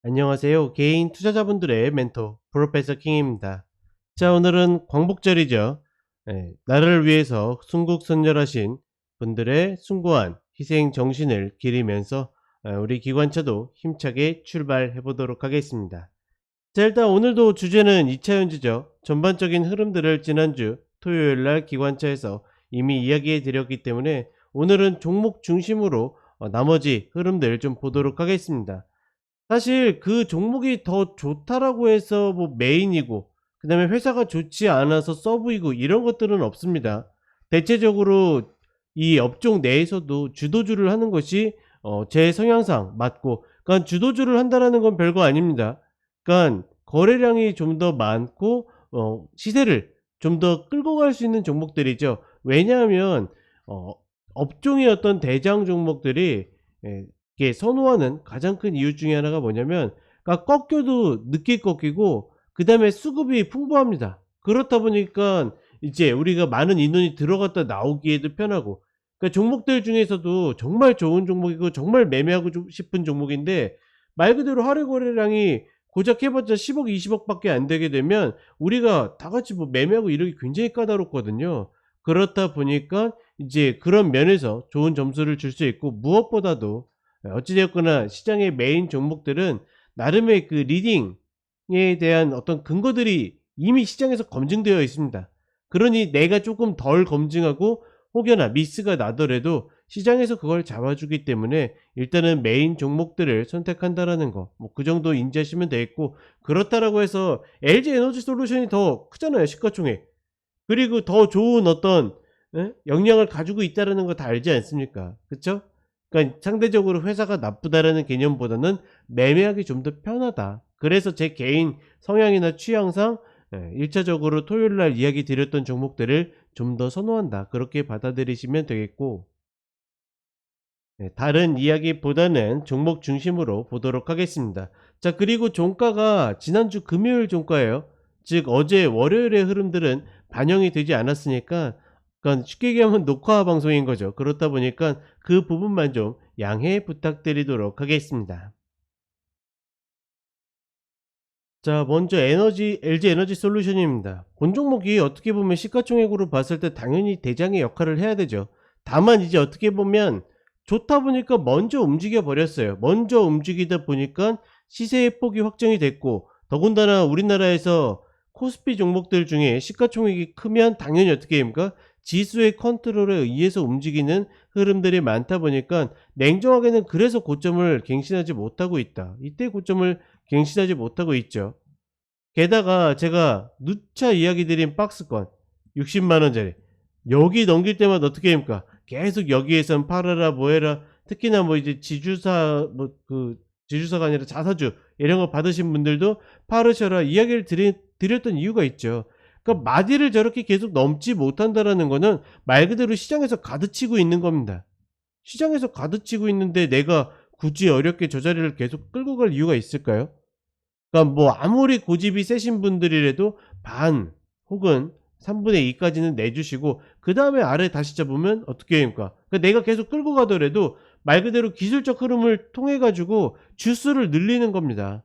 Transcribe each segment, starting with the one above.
안녕하세요. 개인 투자자분들의 멘토 프로페서 킹입니다. 자, 오늘은 광복절이죠. 나라를 위해서 순국선열하신 분들의 숭고한 희생 정신을 기리면서 우리 기관차도 힘차게 출발해 보도록 하겠습니다. 자, 일단 오늘도 주제는 2차 연주죠. 전반적인 흐름들을 지난주 토요일날 기관차에서 이미 이야기해 드렸기 때문에 오늘은 종목 중심으로 나머지 흐름들 좀 보도록 하겠습니다. 사실 그 종목이 더 좋다라고 해서 뭐 메인이고 그다음에 회사가 좋지 않아서 서브이고 이런 것들은 없습니다. 대체적으로 이 업종 내에서도 주도주를 하는 것이 제 성향상 맞고, 그러니까 주도주를 한다라는 건 별거 아닙니다. 그러니까 거래량이 좀 더 많고 시세를 좀 더 끌고 갈 수 있는 종목들이죠. 왜냐하면 어 업종의 어떤 대장 종목들이 이게 선호하는 가장 큰 이유 중에 하나가 뭐냐면, 그러니까 꺾여도 늦게 꺾이고 그다음에 수급이 풍부합니다. 그렇다 보니까 이제 우리가 많은 인원이 들어갔다 나오기에도 편하고, 그러니까 종목들 중에서도 정말 좋은 종목이고 정말 매매하고 싶은 종목인데, 말 그대로 하루 거래량이 고작 해봤자 10억 20억 밖에 안 되게 되면 우리가 다 같이 뭐 매매하고 이러기 굉장히 까다롭거든요. 그렇다 보니까 이제 그런 면에서 좋은 점수를 줄 수 있고, 무엇보다도 어찌 되었거나 시장의 메인 종목들은 나름의 그 리딩에 대한 어떤 근거들이 이미 시장에서 검증되어 있습니다. 그러니 내가 조금 덜 검증하고 혹여나 미스가 나더라도 시장에서 그걸 잡아주기 때문에 일단은 메인 종목들을 선택한다라는 거, 뭐 그 정도 인지하시면 되겠고, 그렇다라고 해서 LG 에너지 솔루션이 더 크잖아요, 시가총액. 그리고 더 좋은 어떤 역량을 가지고 있다라는 거 다 알지 않습니까? 그쵸? 그러니까 상대적으로 회사가 나쁘다라는 개념보다는 매매하기 좀 더 편하다. 그래서 제 개인 성향이나 취향상 1차적으로 토요일 날 이야기 드렸던 종목들을 좀 더 선호한다, 그렇게 받아들이시면 되겠고, 다른 이야기보다는 종목 중심으로 보도록 하겠습니다. 자, 그리고 종가가 지난주 금요일 종가예요. 즉 어제 월요일의 흐름들은 반영이 되지 않았으니까, 그러니까 쉽게 얘기하면 녹화 방송인 거죠. 그렇다 보니까 그 부분만 좀 양해 부탁드리도록 하겠습니다. 자, 먼저 LG 에너지 솔루션입니다. 본 종목이 어떻게 보면 시가총액으로 봤을 때 당연히 대장의 역할을 해야 되죠. 다만 이제 어떻게 보면 좋다 보니까 먼저 움직여 버렸어요. 먼저 움직이다 보니까 시세의 폭이 확정이 됐고, 더군다나 우리나라에서 코스피 종목들 중에 시가총액이 크면 당연히 어떻게 됩니까? 지수의 컨트롤에 의해서 움직이는 흐름들이 많다 보니까 냉정하게는 그래서 고점을 갱신하지 못하고 있다. 이때 고점을 갱신하지 못하고 있죠. 게다가 제가 누차 이야기 드린 박스권 60만 원짜리, 여기 넘길 때마다 어떻게 됩니까? 계속 여기에선 팔아라 뭐해라. 특히나 뭐 이제 지주사, 뭐 그 지주사가 아니라 자사주 이런 거 받으신 분들도 팔으셔라 이야기를 드렸던 이유가 있죠. 그러니까 마디를 저렇게 계속 넘지 못한다라는 거는 말 그대로 시장에서 가드치고 있는 겁니다. 시장에서 가드치고 있는데 내가 굳이 어렵게 저 자리를 계속 끌고 갈 이유가 있을까요? 그러니까 뭐 아무리 고집이 세신 분들이라도 반 혹은 3분의 2 까지는 내주시고 그다음에 아래 다시 잡으면 어떻게 됩니까? 그러니까 내가 계속 끌고 가더라도 말 그대로 기술적 흐름을 통해 가지고 주수를 늘리는 겁니다.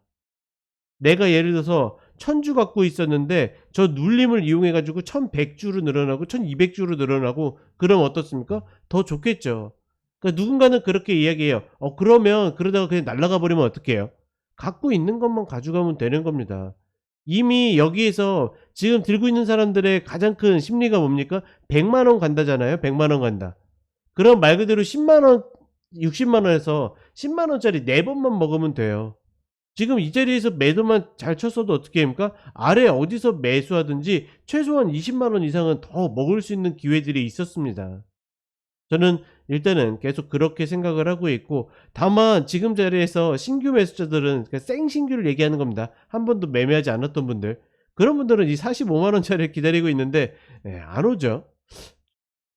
내가 예를 들어서 1000주 갖고 있었는데 저 눌림을 이용해 가지고 1100주로 늘어나고 1200주로 늘어나고 그럼 어떻습니까? 더 좋겠죠. 그러니까 누군가는 그렇게 이야기해요. 그러면 그러다가 그냥 날아가 버리면 어떡해요? 갖고 있는 것만 가져가면 되는 겁니다. 이미 여기에서 지금 들고 있는 사람들의 가장 큰 심리가 뭡니까? 100만 원 간다잖아요. 100만 원 간다. 그럼 말 그대로 10만 원, 60만 원에서 10만 원짜리 4번만 먹으면 돼요. 지금 이 자리에서 매도만 잘 쳤어도 어떻게 됩니까? 아래 어디서 매수하든지 최소한 20만 원 이상은 더 먹을 수 있는 기회들이 있었습니다. 저는 일단은 계속 그렇게 생각을 하고 있고, 다만 지금 자리에서 신규 매수자들은 그 생신규를 얘기하는 겁니다. 한 번도 매매하지 않았던 분들, 그런 분들은 이 45만 원짜리를 기다리고 있는데 안 오죠.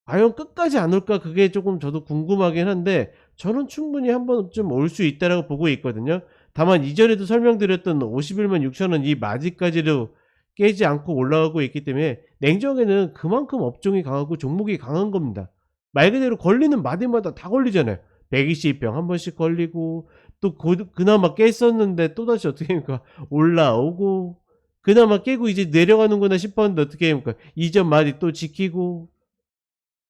과연 끝까지 안 올까, 그게 조금 저도 궁금하긴 한데 저는 충분히 한 번쯤 올 수 있다라고 보고 있거든요. 다만 이전에도 설명드렸던 51만 6천 원 이 마디까지도 깨지 않고 올라가고 있기 때문에 냉정하게는 그만큼 업종이 강하고 종목이 강한 겁니다. 말 그대로 걸리는 마디마다 다 걸리잖아요. 120병 한 번씩 걸리고 또 그나마 깼었는데 또다시 어떻게 합니까? 올라오고 그나마 깨고 이제 내려가는구나 싶었는데 어떻게 합니까? 이전 마디 또 지키고.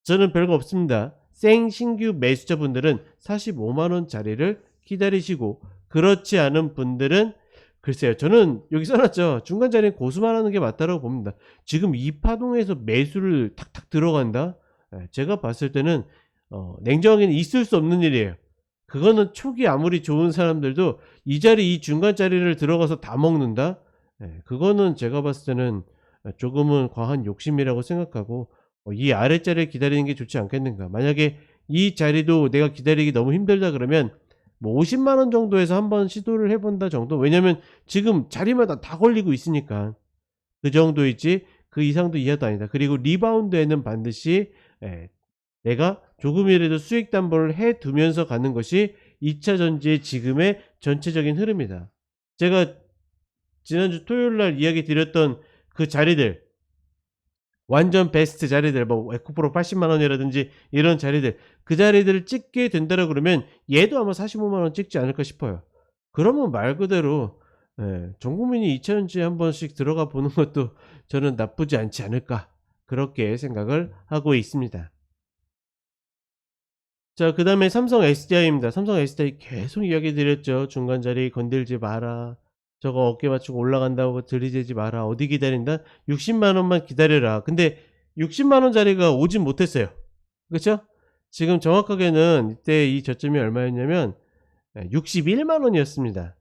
저는 별거 없습니다. 생신규 매수자분들은 45만 원짜리를 기다리시고, 그렇지 않은 분들은 글쎄요. 저는 여기 써놨죠. 중간 자리는 고수만 하는 게 맞다라고 봅니다. 지금 이 파동에서 매수를 탁탁 들어간다? 제가 봤을 때는 냉정하게는 있을 수 없는 일이에요. 그거는 초기 아무리 좋은 사람들도 이 자리, 이 중간 자리를 들어가서 다 먹는다? 그거는 제가 봤을 때는 조금은 과한 욕심이라고 생각하고, 이 아랫자리를 기다리는 게 좋지 않겠는가. 만약에 이 자리도 내가 기다리기 너무 힘들다 그러면 뭐 50만 원 정도에서 한번 시도를 해본다 정도. 왜냐면 지금 자리마다 다 걸리고 있으니까 그 정도이지 그 이상도 이하도 아니다. 그리고 리바운드에는 반드시 내가 조금이라도 수익 담보를 해두면서 가는 것이 2차 전지의 지금의 전체적인 흐름이다. 제가 지난주 토요일날 이야기 드렸던 그 자리들, 완전 베스트 자리들, 뭐 에코프로 80만 원이라든지 이런 자리들, 그 자리들을 찍게 된다라 그러면 얘도 아마 45만 원 찍지 않을까 싶어요. 그러면 말 그대로 전 국민이 2차 전지에 한 번씩 들어가 보는 것도 저는 나쁘지 않지 않을까, 그렇게 생각을 하고 있습니다. 자, 그 다음에 삼성 SDI입니다. 삼성 SDI 계속 이야기 드렸죠. 중간 자리 건들지 마라. 저거 어깨 맞추고 올라간다고 들이대지 마라. 어디 기다린다? 60만 원만 기다려라. 근데 60만 원짜리가 오진 못했어요. 그렇죠? 지금 정확하게는 이때 이 저점이 얼마였냐면 61만 원이었습니다.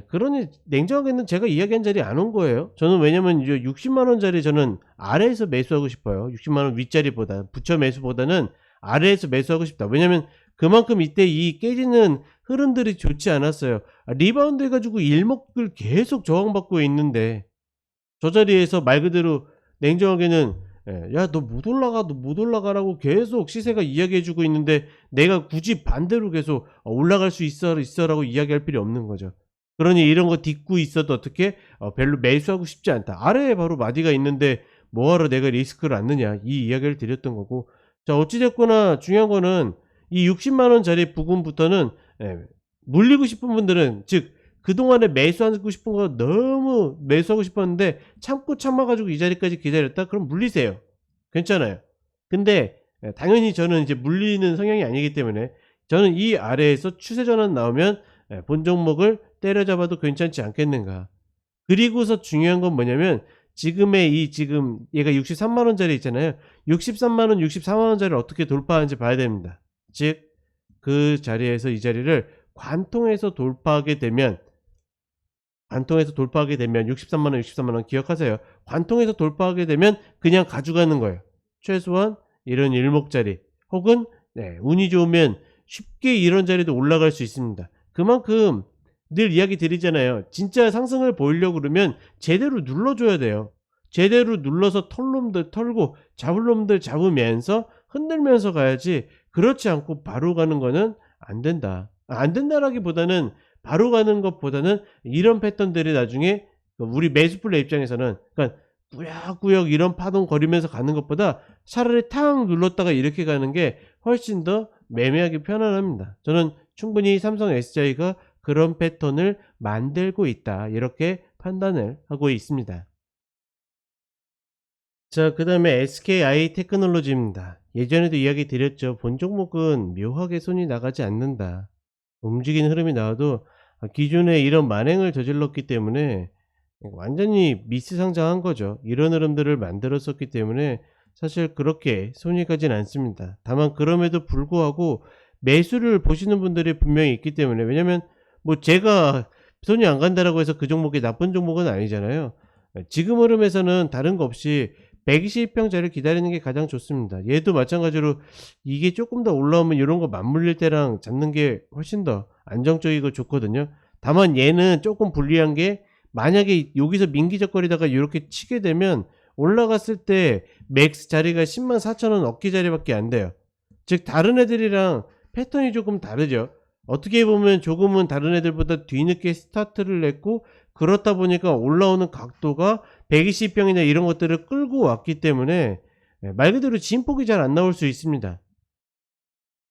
그러니 냉정하게는 제가 이야기한 자리 안 온 거예요. 저는 왜냐면 이제 60만 원짜리 저는 아래에서 매수하고 싶어요. 60만 원 윗자리보다, 부처 매수보다는 아래에서 매수하고 싶다. 왜냐면 그만큼 이때 이 깨지는 흐름들이 좋지 않았어요. 리바운드 해가지고 일목을 계속 저항받고 있는데 저 자리에서 말 그대로 냉정하게는 야 너 못 올라가, 너 못 올라가라고 계속 시세가 이야기해주고 있는데 내가 굳이 반대로 계속 올라갈 수 있어라고 이야기할 필요 없는 거죠. 그러니 이런 거 딛고 있어도 어떻게 별로 매수하고 싶지 않다. 아래에 바로 마디가 있는데 뭐하러 내가 리스크를 안느냐, 이 이야기를 드렸던 거고. 자, 어찌됐거나 중요한 거는 이 60만 원짜리 부분부터는 물리고 싶은 분들은, 즉 그동안에 매수하고 싶은 거 너무 매수하고 싶었는데 참고 참아가지고 이 자리까지 기다렸다? 그럼 물리세요. 괜찮아요. 근데 당연히 저는 이제 물리는 성향이 아니기 때문에 저는 이 아래에서 추세 전환 나오면 본 종목을 때려잡아도 괜찮지 않겠는가. 그리고서 중요한 건 뭐냐면 지금의 지금 얘가 63만 원짜리 있잖아요. 63만 원, 64만 원짜리를 어떻게 돌파하는지 봐야 됩니다. 즉 그 자리에서 이 자리를 관통해서 돌파하게 되면 63만 원, 63만 원 기억하세요. 관통해서 돌파하게 되면 그냥 가져가는 거예요. 최소한 이런 일목자리 혹은 운이 좋으면 쉽게 이런 자리도 올라갈 수 있습니다. 그만큼 늘 이야기 드리잖아요. 진짜 상승을 보이려고 그러면 제대로 눌러줘야 돼요. 제대로 눌러서 털 놈들 털고 잡을 놈들 잡으면서 흔들면서 가야지, 그렇지 않고 바로 가는 거는 안 된다. 안 된다라기보다는 바로 가는 것보다는 이런 패턴들이 나중에 우리 매수플레이 입장에서는 그러니까 꾸역꾸역 이런 파동 거리면서 가는 것보다 차라리 탕 눌렀다가 이렇게 가는 게 훨씬 더 매매하기 편안합니다. 저는 충분히 삼성 SDI가 그런 패턴을 만들고 있다, 이렇게 판단을 하고 있습니다. 자, 그 다음에 SKI 테크놀로지입니다. 예전에도 이야기 드렸죠. 본 종목은 묘하게 손이 나가지 않는다. 움직이는 흐름이 나와도 기존에 이런 만행을 저질렀기 때문에 완전히 미스 상장한 거죠. 이런 흐름들을 만들었었기 때문에 사실 그렇게 손이 가진 않습니다. 다만 그럼에도 불구하고 매수를 보시는 분들이 분명히 있기 때문에, 왜냐면 뭐 제가 손이 안 간다라고 해서 그 종목이 나쁜 종목은 아니잖아요. 지금 흐름에서는 다른 거 없이 120평짜리를 기다리는 게 가장 좋습니다. 얘도 마찬가지로 이게 조금 더 올라오면 이런 거 맞물릴 때랑 잡는 게 훨씬 더 안정적이고 좋거든요. 다만 얘는 조금 불리한 게, 만약에 여기서 민기적거리다가 이렇게 치게 되면 올라갔을 때 맥스 자리가 10만 4천 원 얻기 자리밖에 안 돼요. 즉 다른 애들이랑 패턴이 조금 다르죠. 어떻게 보면 조금은 다른 애들보다 뒤늦게 스타트를 냈고, 그렇다 보니까 올라오는 각도가 120평이나 이런 것들을 끌고 왔기 때문에 말 그대로 진폭이 잘 안 나올 수 있습니다.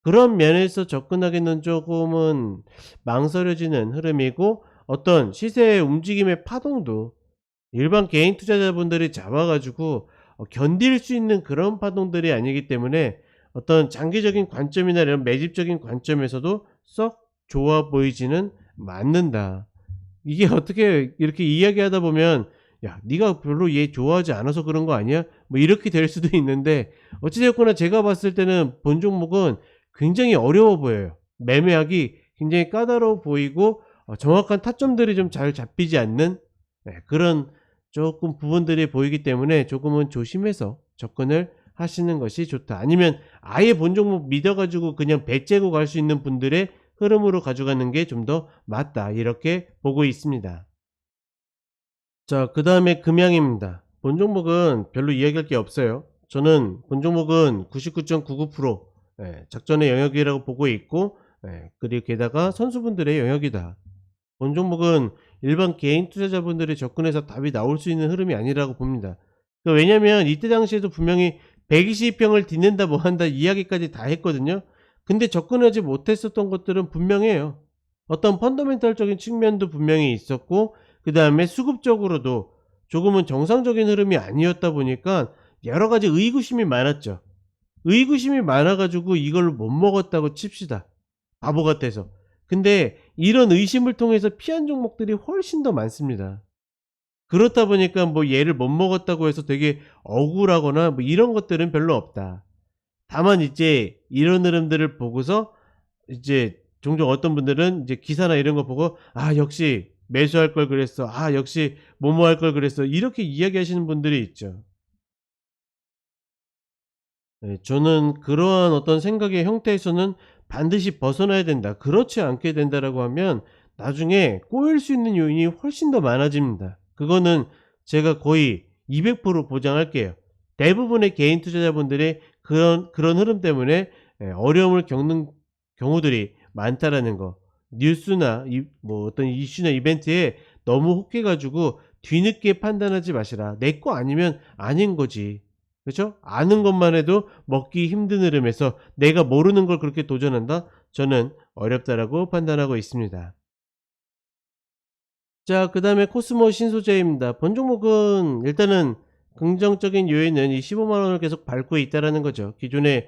그런 면에서 접근하기는 조금은 망설여지는 흐름이고, 어떤 시세의 움직임의 파동도 일반 개인 투자자분들이 잡아 가지고 견딜 수 있는 그런 파동들이 아니기 때문에 어떤 장기적인 관점이나 이런 매집적인 관점에서도 썩 좋아 보이지는 않는다. 이게 어떻게 이렇게 이야기하다 보면 "야 네가 별로 얘 좋아하지 않아서 그런 거 아니야?" 뭐 이렇게 될 수도 있는데, 어찌 됐거나 제가 봤을 때는 본 종목은 굉장히 어려워 보여요. 매매하기 굉장히 까다로워 보이고 정확한 타점들이 좀 잘 잡히지 않는, 그런 쪼끔 부분들이 보이기 때문에 조금은 조심해서 접근을 하시는 것이 좋다. 아니면 아예 본 종목 믿어 가지고 그냥 배 째고 갈 수 있는 분들의 흐름으로 가져가는 게 좀 더 맞다, 이렇게 보고 있습니다. 자, 그다음에 금양입니다. 본 종목은 별로 이야기할 게 없어요. 저는 본 종목은 99.99% 작전의 영역이라고 보고 있고, 그리고 게다가 선수분들의 영역이다. 본 종목은 일반 개인 투자자분들이 접근해서 답이 나올 수 있는 흐름이 아니라고 봅니다. 왜냐면 이때 당시에도 분명히 120평을 딛는다 뭐 한다 이야기까지 다 했거든요. 근데 접근하지 못했었던 것들은 분명해요. 어떤 펀더멘털적인 측면도 분명히 있었고, 그 다음에 수급적으로도 조금은 정상적인 흐름이 아니었다 보니까 여러 가지 의구심이 많았죠. 의구심이 많아 가지고 이걸 못 먹었다고 칩시다, 바보 같아서. 근데 이런 의심을 통해서 피한 종목들이 훨씬 더 많습니다. 그렇다 보니까 뭐 얘를 못 먹었다고 해서 되게 억울하거나 뭐 이런 것들은 별로 없다. 다만 이제 이런 흐름들을 보고서 이제 종종 어떤 분들은 이제 기사나 이런 거 보고 '아 역시 매수할 걸 그랬어. 아 역시 뭐뭐 할 걸 그랬어.' 이렇게 이야기하시는 분들이 있죠. 저는 그러한 어떤 생각의 형태에서는 반드시 벗어나야 된다, 그렇지 않게 된다라고 하면 나중에 꼬일 수 있는 요인이 훨씬 더 많아집니다. 그거는 제가 거의 200% 보장할게요. 대부분의 개인 투자자분들의 그런 흐름 때문에 어려움을 겪는 경우들이 많다라는 거. 뉴스나 뭐 어떤 이슈나 이벤트에 너무 혹해 가지고 뒤늦게 판단하지 마시라. 내 거 아니면 아닌 거지. 그죠? 아는 것만 해도 먹기 힘든 흐름에서 내가 모르는 걸 그렇게 도전한다? 저는 어렵다라고 판단하고 있습니다. 자, 그다음에 코스모 신소재입니다. 본 종목은 일단은 긍정적인 요인은 이 15만 원을 계속 밟고 있다라는 거죠. 기존에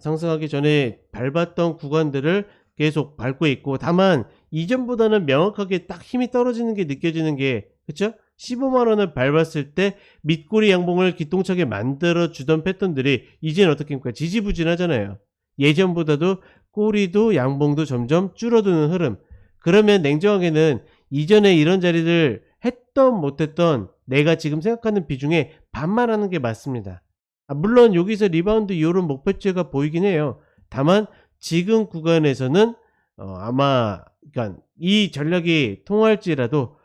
상승하기 전에 밟았던 구간들을 계속 밟고 있고, 다만 이전보다는 명확하게 딱 힘이 떨어지는 게 느껴지는 게, 그쵸? 15만 원을 밟았을 때 밑꼬리 양봉을 기똥차게 만들어 주던 패턴들이 이제는 어떻습니까? 지지부진하잖아요. 예전보다도 꼬리도 양봉도 점점 줄어드는 흐름. 그러면 냉정하게는 이전에 이런 자리를 했던 못했던 내가 지금 생각하는 비중에 반만 하는 게 맞습니다. 물론 여기서 리바운드 요런 목표치가 보이긴 해요. 다만 지금 구간에서는 아마 그러니까 이 전략이 통할지라도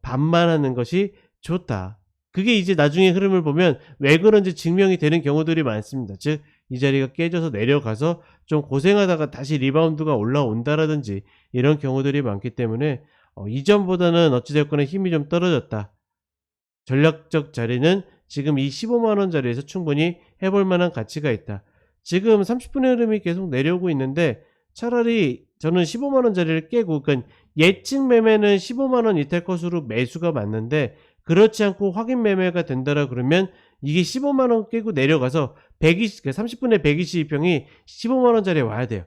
반만 하는 것이 좋다. 그게 이제 나중에 흐름을 보면 왜 그런지 증명이 되는 경우들이 많습니다. 즉 이 자리가 깨져서 내려가서 좀 고생하다가 다시 리바운드가 올라온다라든지 이런 경우들이 많기 때문에 이전보다는 어찌 됐거나 힘이 좀 떨어졌다. 전략적 자리는 지금 이 15만 원 자리에서 충분히 해볼 만한 가치가 있다. 지금 30분의 흐름이 계속 내려오고 있는데, 차라리 저는 15만 원 자리를 깨고, 그러니까 예측 매매는 15만 원 이탈 컷으로 매수가 맞는데, 그렇지 않고 확인 매매가 된다라 그러면 이게 15만 원 깨고 내려가서 120 30분에 122평이 15만 원짜리에 와야 돼요.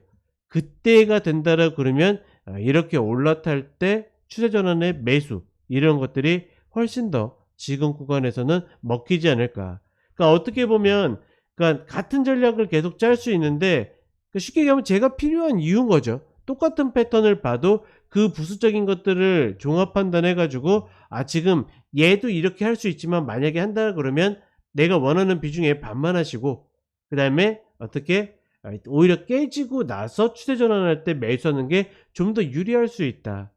그때가 된다라 그러면 이렇게 올라탈 때 추세 전환의 매수, 이런 것들이 훨씬 더 지금 구간에서는 먹히지 않을까. 그러니까 어떻게 보면, 그러니까 같은 전략을 계속 짤 수 있는데 쉽게 얘기하면 제가 필요한 이유인 거죠. 똑같은 패턴을 봐도 그 부수적인 것들을 종합 판단해 가지고 지금 얘도 이렇게 할 수 있지만 만약에 한다 그러면 내가 원하는 비중의 반만 하시고, 그다음에 어떻게 오히려 깨지고 나서 추세 전환할 때 매수하는 게 좀 더 유리할 수 있다.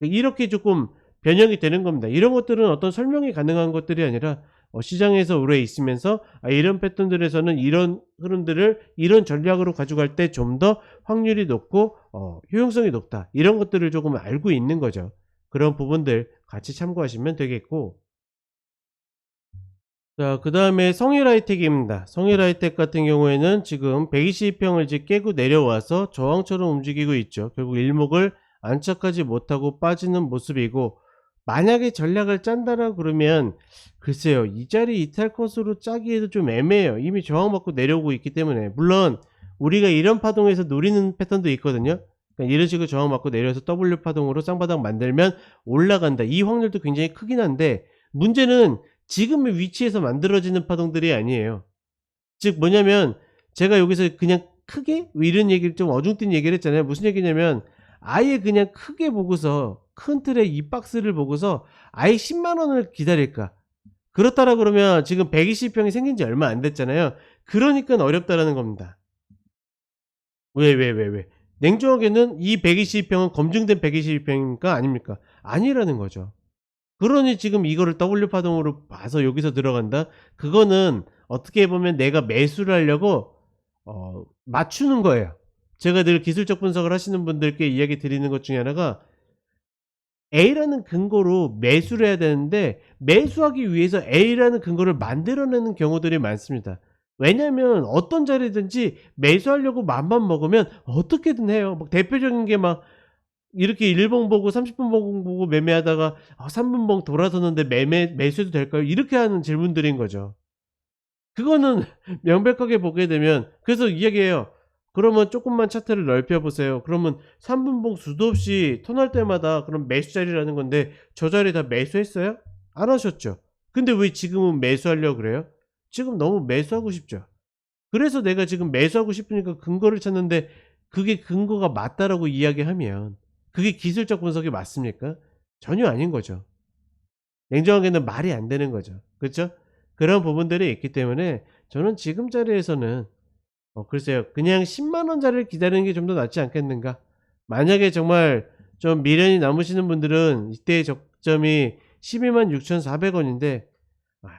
이렇게 조금 변형이 되는 겁니다. 이런 것들은 어떤 설명이 가능한 것들이 아니라 시장에서 오래 있으면서 이런 패턴들에서는 이런 흐름들을 이런 전략으로 가져갈 때 좀 더 확률이 높고 효용성이 높다, 이런 것들을 조금 알고 있는 거죠. 그런 부분들 같이 참고하시면 되겠고, 자, 그 다음에 성일 하이텍입니다. 성일 하이텍 같은 경우에는 지금 120평을 이제 깨고 내려와서 저항처럼 움직이고 있죠. 결국 일목을 안착하지 못하고 빠지는 모습이고, 만약에 전략을 짠다라 그러면 글쎄요, 이 자리 이탈 컷으로 짜기에도 좀 애매해요. 이미 저항받고 내려오고 있기 때문에. 물론 우리가 이런 파동에서 노리는 패턴도 있거든요. 그러니까 이런 식으로 저항받고 내려서 W 파동으로 쌍바닥 만들면 올라간다, 이 확률도 굉장히 크긴 한데, 문제는 지금의 위치에서 만들어지는 파동들이 아니에요. 즉 뭐냐면, 제가 여기서 그냥 크게 이런 얘기를 좀 어중뛴 얘기를 했잖아요. 무슨 얘기냐면, 아예 그냥 크게 보고서 큰 틀의 이 박스를 보고서 아예 10만 원을 기다릴까? 그렇다라 그러면 지금 120평이 생긴 지 얼마 안 됐잖아요. 그러니까 어렵다라는 겁니다. 왜? 냉정하게는 이 120평은 검증된 120평입니까? 아닙니까? 아니라는 거죠. 그러니 지금 이거를 W 파동으로 봐서 여기서 들어간다? 그거는 어떻게 보면 내가 매수를 하려고 맞추는 거예요. 제가 늘 기술적 분석을 하시는 분들께 이야기 드리는 것 중에 하나가, A라는 근거로 매수를 해야 되는데 매수하기 위해서 A라는 근거를 만들어내는 경우들이 많습니다. 왜냐면 어떤 자리든지 매수하려고 맘만 먹으면 어떻게든 해요. 막 대표적인 게 막 이렇게 1봉 보고 30분 보고 매매하다가 3분 봉 돌아서는데 매수해도 될까요? 이렇게 하는 질문들인 거죠. 그거는 명백하게 보게 되면, 그래서 이야기해요. 그러면 조금만 차트를 넓혀 보세요. 그러면 3분봉 수도 없이 턴할 때마다 그럼 매수 자리라는 건데, 저 자리 다 매수했어요? 안 하셨죠. 근데 왜 지금은 매수하려고 그래요? 지금 너무 매수하고 싶죠. 그래서 내가 지금 매수하고 싶으니까 근거를 찾는데, 그게 근거가 맞다라고 이야기하면 그게 기술적 분석이 맞습니까? 전혀 아닌 거죠. 냉정하게는 말이 안 되는 거죠. 그렇죠? 그런 부분들이 있기 때문에 저는 지금 자리에서는 글쎄요, 그냥 10만 원짜리를 기다리는 게 좀 더 낫지 않겠는가. 만약에 정말 좀 미련이 남으시는 분들은 이때의 적점이 126,400 원인데, 아,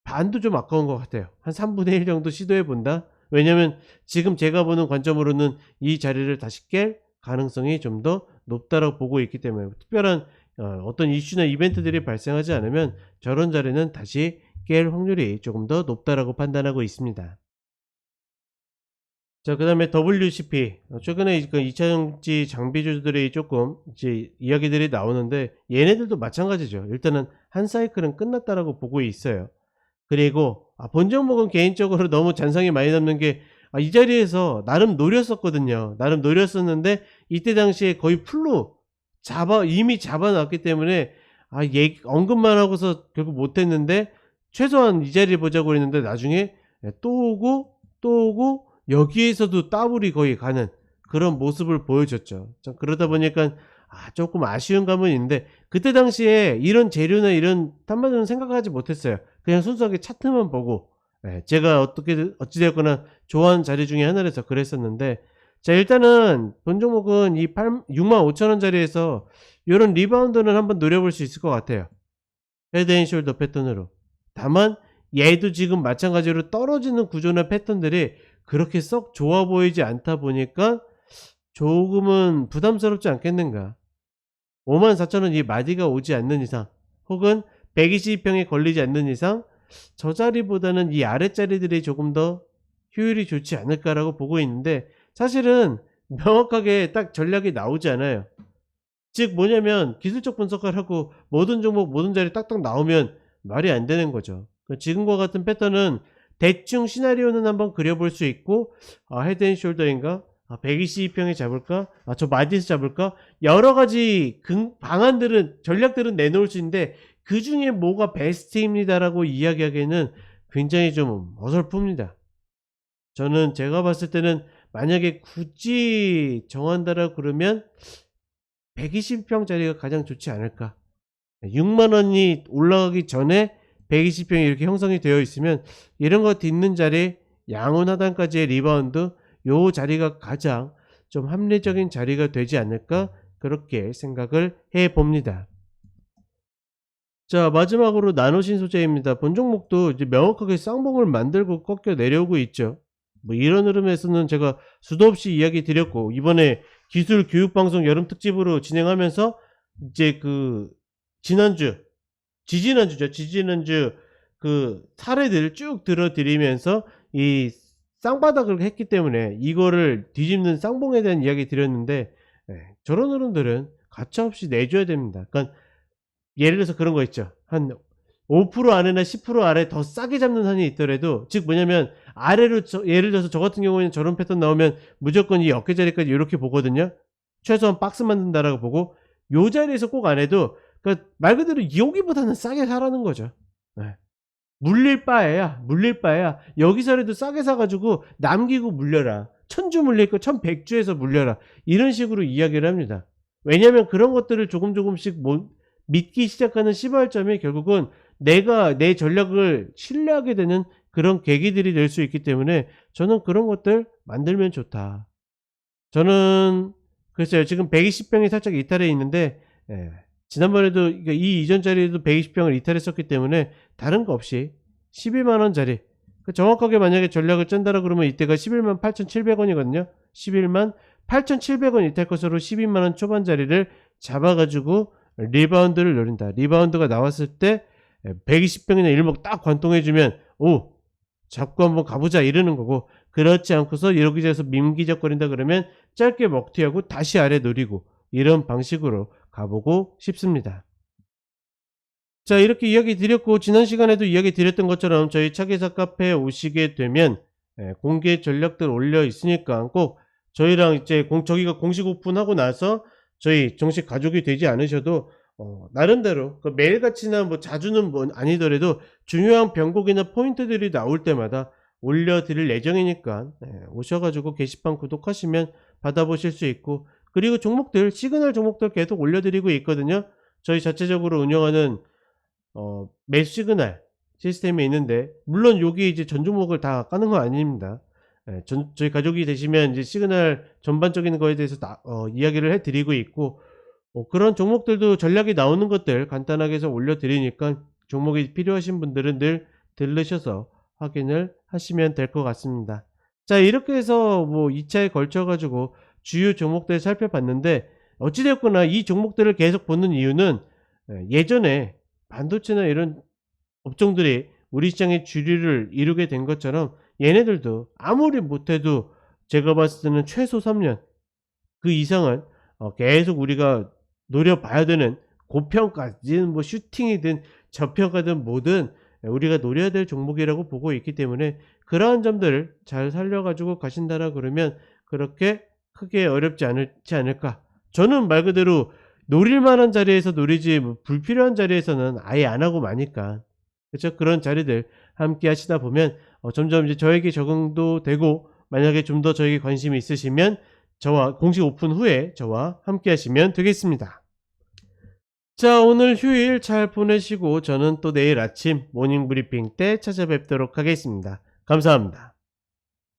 반도 좀 아까운 것 같아요. 한 3분의 1 정도 시도해 본다. 왜냐면 지금 제가 보는 관점으로는 이 자리를 다시 깰 가능성이 좀 더 높다라고 보고 있기 때문에, 특별한 어떤 이슈나 이벤트들이 발생하지 않으면 저런 자리는 다시 깰 확률이 조금 더 높다라고 판단하고 있습니다. 자, 그다음에 WCP. 최근에 그 2차전지 장비주들이 조금 이제 이야기들이 나오는데, 얘네들도 마찬가지죠. 일단은 한 사이클은 끝났다라고 보고 있어요. 그리고 본 종목은 개인적으로 너무 잔상이 많이 남는 게, 이 자리에서 나름 노렸었거든요. 나름 노렸었는데 이때 당시에 거의 풀로 이미 잡아 놨기 때문에 언급만 하고서 결국 못 했는데, 최소한 이 자리를 보자고 했는데 나중에 또 오고 또 오고 여기에서도 더블이 거의 가는 그런 모습을 보여줬죠. 참 그러다 보니까 조금 아쉬운 감은 있는데, 그때 당시에 이런 재료나 이런 탐마저는 생각하지 못했어요. 그냥 순수하게 차트만 보고, 제가 어찌 되었거나 좋아하는 자리 중에 하나라서 그랬었는데, 자, 일단은 본 종목은 이 65,000원 자리에서 요런 리바운드는 한번 노려볼 수 있을 것 같아요. 헤드앤숄더 패턴으로. 다만 얘도 지금 마찬가지로 떨어지는 구조나 패턴들이 그렇게 썩 좋아 보이지 않다 보니까 조금은 부담스럽지 않겠는가. 54,000원 이 마디가 오지 않는 이상, 혹은 120평에 걸리지 않는 이상, 저 자리보다는 이 아랫자리들이 조금 더 효율이 좋지 않을까라고 보고 있는데, 사실은 명확하게 딱 전략이 나오지 않아요. 즉 뭐냐면, 기술적 분석을 하고 모든 종목 모든 자리 딱딱 나오면 말이 안 되는 거죠. 지금과 같은 패턴은 대충 시나리오는 한번 그려볼 수 있고, 헤드앤숄더인가, 122평에 잡을까, 저 마디에서 잡을까, 여러 가지 방안들은, 전략들은 내놓을 수 있는데 그 중에 뭐가 베스트입니다라고 이야기하기에는 굉장히 좀 어설픕니다. 저는 제가 봤을 때는 만약에 굳이 정한다라 그러면 120평짜리가 가장 좋지 않을까. 6만 원이 올라가기 전에 120평이 이렇게 형성이 되어 있으면, 이런 거 딛는 자리, 양운 하단까지의 리바운드, 요 자리가 가장 좀 합리적인 자리가 되지 않을까, 그렇게 생각을 해 봅니다. 자, 마지막으로 나노신 소재입니다. 본 종목도 이제 명확하게 쌍봉을 만들고 꺾여 내려오고 있죠. 뭐 이런 흐름에서는 제가 수도 없이 이야기 드렸고, 이번에 기술 교육 방송 여름 특집으로 진행하면서 이제 지난주죠. 지지난주 그 사례들을 쭉 들어드리면서 이 쌍바닥을 했기 때문에 이거를 뒤집는 쌍봉에 대한 이야기 드렸는데, 저런 어른들은 가차없이 내줘야 됩니다. 그러니까 예를 들어서 그런 거 있죠. 한 5% 아래나 10% 아래 더 싸게 잡는 한이 있더라도, 즉 뭐냐면 아래로 예를 들어서 저 같은 경우에는 저런 패턴 나오면 무조건 이 어깨 자리까지 요렇게 보거든요. 최소한 박스 만든다라고 보고, 요 자리에서 꼭 안 해도 그러니까 말 그대로 여기보다는 싸게 사라는 거죠. 예. 물릴 바에야 여기서라도 싸게 사 가지고 남기고 물려라. 천주 물릴 거 천백주에서 물려라. 이런 식으로 이야기를 합니다. 왜냐면 그런 것들을 조금씩 믿기 시작하는 시발점이 결국은 내가 내 전략을 신뢰하게 되는 그런 계기들이 될 수 있기 때문에 저는 그런 것들 만들면 좋다. 저는 글쎄요. 지금 120병이 살짝 이탈해 있는데, 지난번에도 그러니까 이 이전 자리에도 120병을 이탈했었기 때문에 다른 거 없이 11만 원짜리, 정확하게 만약에 전략을 짠다라 그러면 이때가 11만 8,700원이거든요. 11만 8,700원 이탈 것으로 12만 원 초반 자리를 잡아 가지고 리바운드를 노린다. 리바운드가 나왔을 때 120병이나 일목 딱 관통해 주면 오, 잡고 한번 가보자 이러는 거고, 그렇지 않고서 여기저기서 민기적거린다 그러면 짧게 먹튀하고 다시 아래 노리고, 이런 방식으로 가보고 싶습니다. 자, 이렇게 이야기 드렸고, 지난 시간에도 이야기 드렸던 것처럼 저희 차기사 카페에 오시게 되면 공개 전략들 올려 있으니까 꼭 저희랑 이제 저기가 공식 오픈하고 나서 저희 정식 가족이 되지 않으셔도 나름대로 그 매일같이나 뭐 자주는 뭐 아니더라도 중요한 변곡이나 포인트들이 나올 때마다 올려드릴 예정이니까 오셔가지고 게시판 구독하시면 받아보실 수 있고, 그리고 종목들 시그널 종목들 계속 올려드리고 있거든요. 저희 자체적으로 운영하는 매수 시그널 시스템이 있는데, 물론 여기 이제 전 종목을 다 까는 건 아닙니다. 저희 가족이 되시면 이제 시그널 전반적인 거에 대해서 이야기를 해드리고 있고, 그런 종목들도 전략이 나오는 것들 간단하게 해서 올려드리니까 종목이 필요하신 분들은 늘 들르셔서 확인을 하시면 될 것 같습니다. 자, 이렇게 해서 뭐 2차에 걸쳐 가지고 주요 종목들 살펴봤는데, 어찌되었거나 이 종목들을 계속 보는 이유는 예전에 반도체나 이런 업종들이 우리 시장의 주류를 이루게 된 것처럼 얘네들도 아무리 못해도 제가 봤을 때는 최소 3년 그 이상은 계속 우리가 노려봐야 되는, 고평가든 뭐 슈팅이든 저평가든 뭐든 우리가 노려야 될 종목이라고 보고 있기 때문에, 그러한 점들을 잘 살려가지고 가신다라 그러면 그렇게 크게 어렵지 않을까. 저는 말 그대로 노릴 만한 자리에서 노리지 뭐 불필요한 자리에서는 아예 안 하고 마니까, 그렇죠? 그런 자리들 함께 하시다 보면 점점 이제 저에게 적응도 되고, 만약에 좀 더 저에게 관심이 있으시면 저와 공식 오픈 후에 저와 함께 하시면 되겠습니다. 자, 오늘 휴일 잘 보내시고 저는 또 내일 아침 모닝 브리핑 때 찾아뵙도록 하겠습니다. 감사합니다.